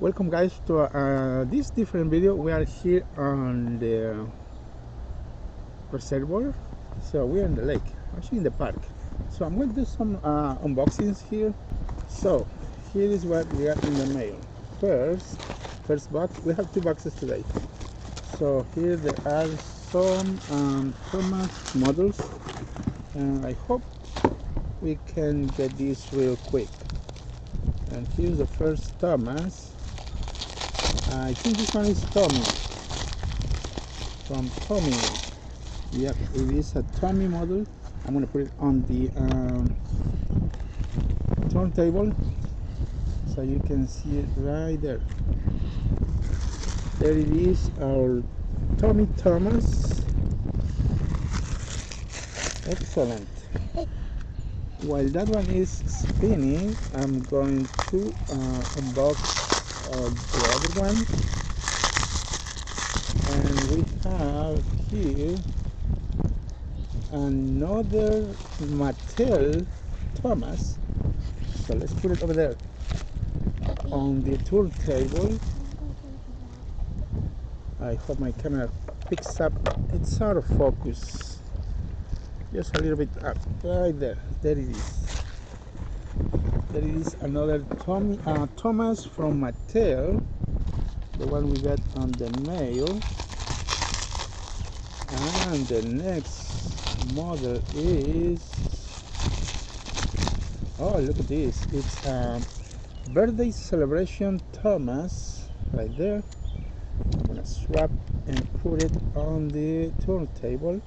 Welcome guys to this different video. We are here on the reservoir, so we're in the lake, actually in the park. So I'm going to do some unboxings here. So here is what we got in the mail. First box. We have two boxes today. So here there are some Thomas models, and I hope we can get this real quick. And here's the first Thomas. I think this one is Tomy, from Tomy. Yep, it is a Tomy model. I'm going to put it on the turntable so you can see it right there. There it is, our Trenino Thomas. Excellent. While that one is spinning, I'm going to unbox the other one, and we have here another Mattel Thomas. So let's put it over there on the turntable. I hope my camera picks up. It's out of focus, just a little bit up, right there. There it is. There is another Thomas from Mattel, the one we got on the mail. And the next model is, oh, look at this. It's a birthday celebration Thomas right there. I'm gonna swap and put it on the turntable.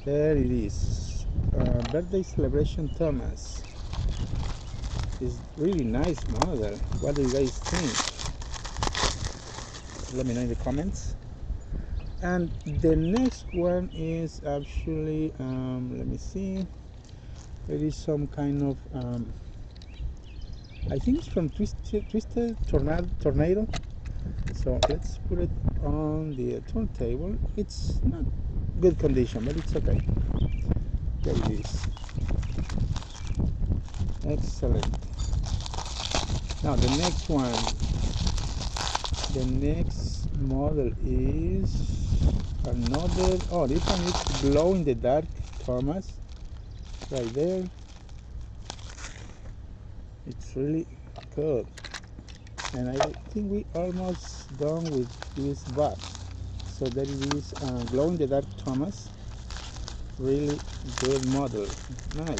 There it is. Birthday celebration Thomas. It's really nice model. What do you guys think? Let me know in the comments. And the next one is actually let me see, there is some kind of I think it's from Twisted Tornado. So let's put it on the turntable. It's not good condition, but it's okay. There it is. Excellent. Now the next one, the next model is another, oh, this one is glow in the dark Thomas right there. It's really good, and I think we almost done with this box. So there it is, glow in the dark Thomas. Really good model. Nice.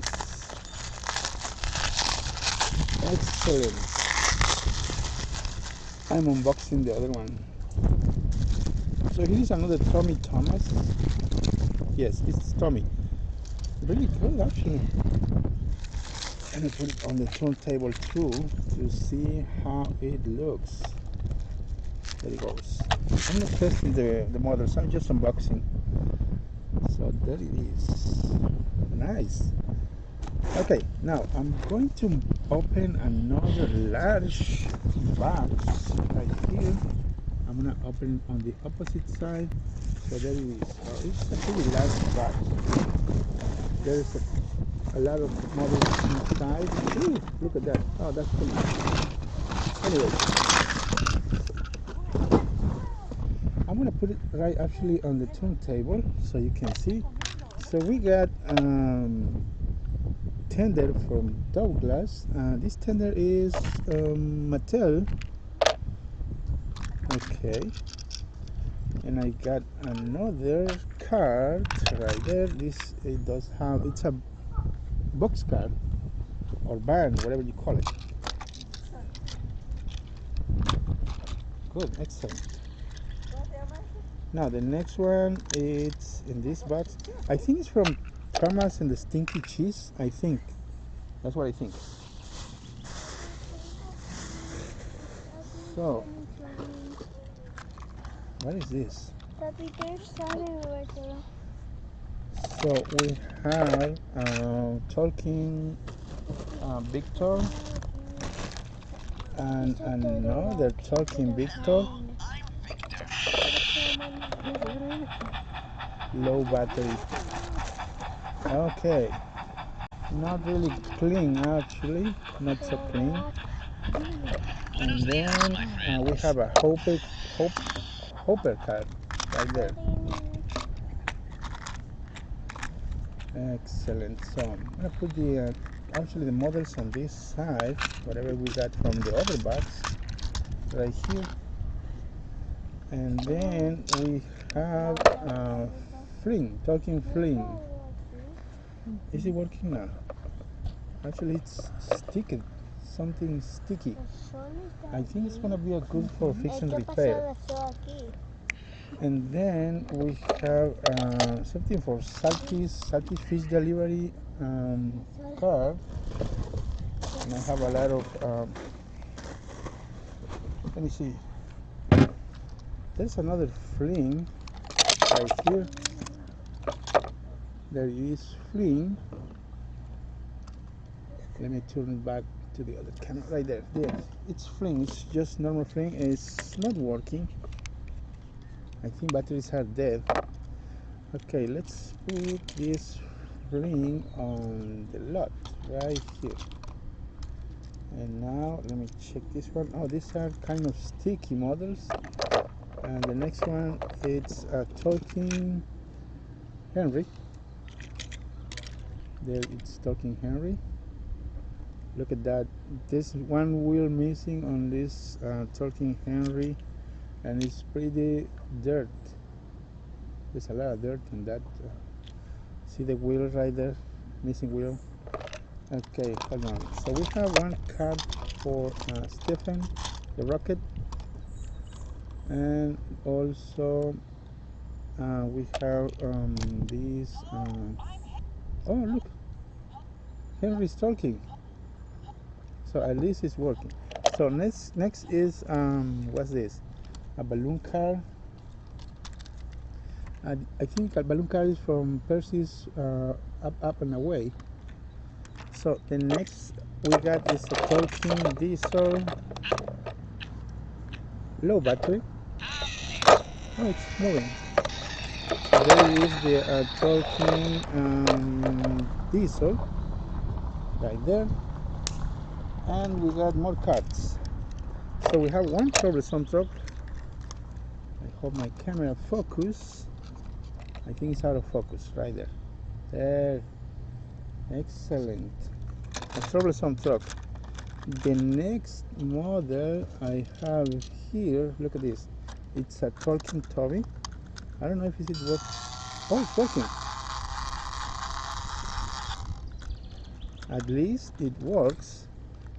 Excellent. I'm unboxing the other one. So here is another Tommy Thomas. Yes, it's Tommy. Really good actually. I'm gonna put it on the turntable too to see how it looks. There it goes. I'm not testing the models, I'm just unboxing. So there it is. Nice. Okay, now I'm going to open another large box right here. I'm gonna open it on the opposite side. So there it is. It's a pretty large box. There's a lot of models inside. Ooh, look at that. Oh, that's cool. Anyway, I'm gonna put it right actually on the turntable so you can see. So we got tender from Douglas. This tender is Mattel. Okay, and I got another card right there. It does have, it's a box card or band, whatever you call it. Good, excellent. Now the next one, it's in this box. I think it's from Thomas and the Stinky Cheese. I think that's what I think. So what is this? So we have talking Victor and another talking Victor. Low battery. Okay, not really clean actually, not so clean. And then we have a hopper card right there. Excellent. So I'm gonna put the actually the models on this side, whatever we got from the other box, right here. And then we have fling, talking fling. Is it working now? Actually, it's sticky, something sticky. I think it's gonna be a good for fix and repair. And then we have something for salty fish delivery card. And I have a lot of. Let me see. There's another fling right here. There is fling. Let me turn it back to the other camera right there. There, it's fling. It's just normal fling. It's not working. I think batteries are dead. Okay, let's put this fling on the lot right here. And now let me check this one. Oh, these are kind of sticky models. And the next one, it's a talking Henry. There, it's talking Henry. Look at that. There's one wheel missing on this talking Henry, and it's pretty dirt. There's a lot of dirt on that. See the wheel right there, missing wheel. Okay, hold on. So we have one card for Stephen, the rocket, and also we have these. Oh, look, Henry's talking. So at least it's working. So next is what's this? A balloon car. I think a balloon car is from Percy's up and away. So the next we got is a talking diesel, low battery. Oh, it's moving. So there is the talking diesel right there. And we got more cards. So we have one troublesome truck. I hope my camera focus. I think it's out of focus right there. There. Excellent. A troublesome truck. The next model I have here, look at this. It's a talking Tomy. I don't know if it works. Oh, it's working. At least it works.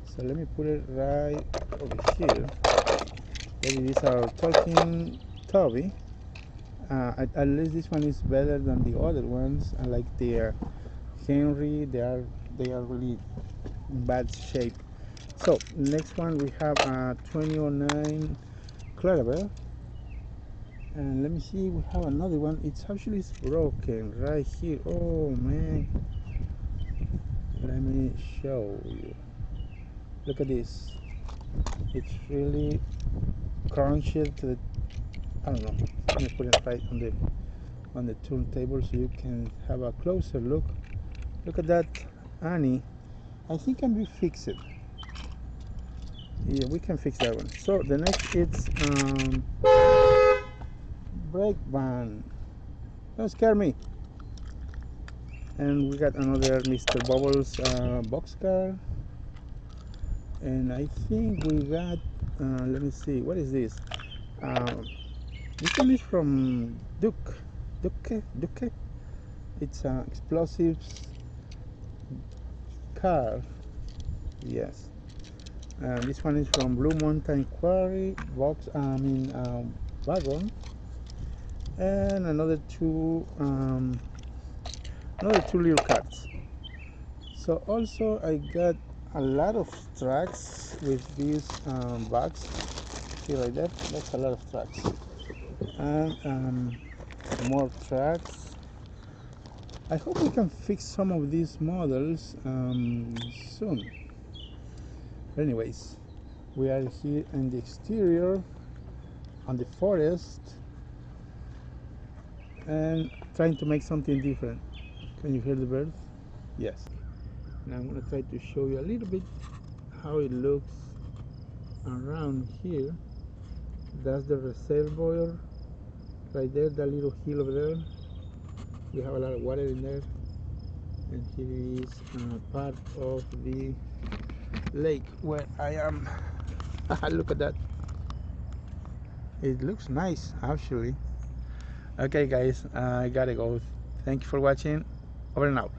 So let me put it right over here. Maybe these are talking Toby. At least this one is better than the other ones. I like the Henry. They are really in bad shape. So next one we have a 2009 Plarail. And let me see, we have another one. It's actually broken right here. Oh man. Let me show you. Look at this. It's really crunchy to the, I don't know. Let me put it right on the turntable so you can have a closer look. Look at that, Annie. I think can be fixed. Yeah, we can fix that one. So the next it's brake van. Don't scare me. And we got another Mr. Bubbles boxcar. And I think we got, let me see, what is this? This one is from Duke. It's an explosives car. Yes. This one is from Blue Mountain Quarry wagon. And another two little cars. So also I got a lot of tracks with these bags. See right there, that's a lot of tracks. And more tracks. I hope we can fix some of these models soon. Anyways, we are here in the exterior on the forest and trying to make something different. Can you hear the birds? Yes. Now I'm going to try to show you a little bit how it looks around here. That's the reservoir right there, that little hill over there. We have a lot of water in there, and here is part of the lake where I am. Look at that. It looks nice actually. Okay guys, I gotta go. Thank you for watching. Over and out.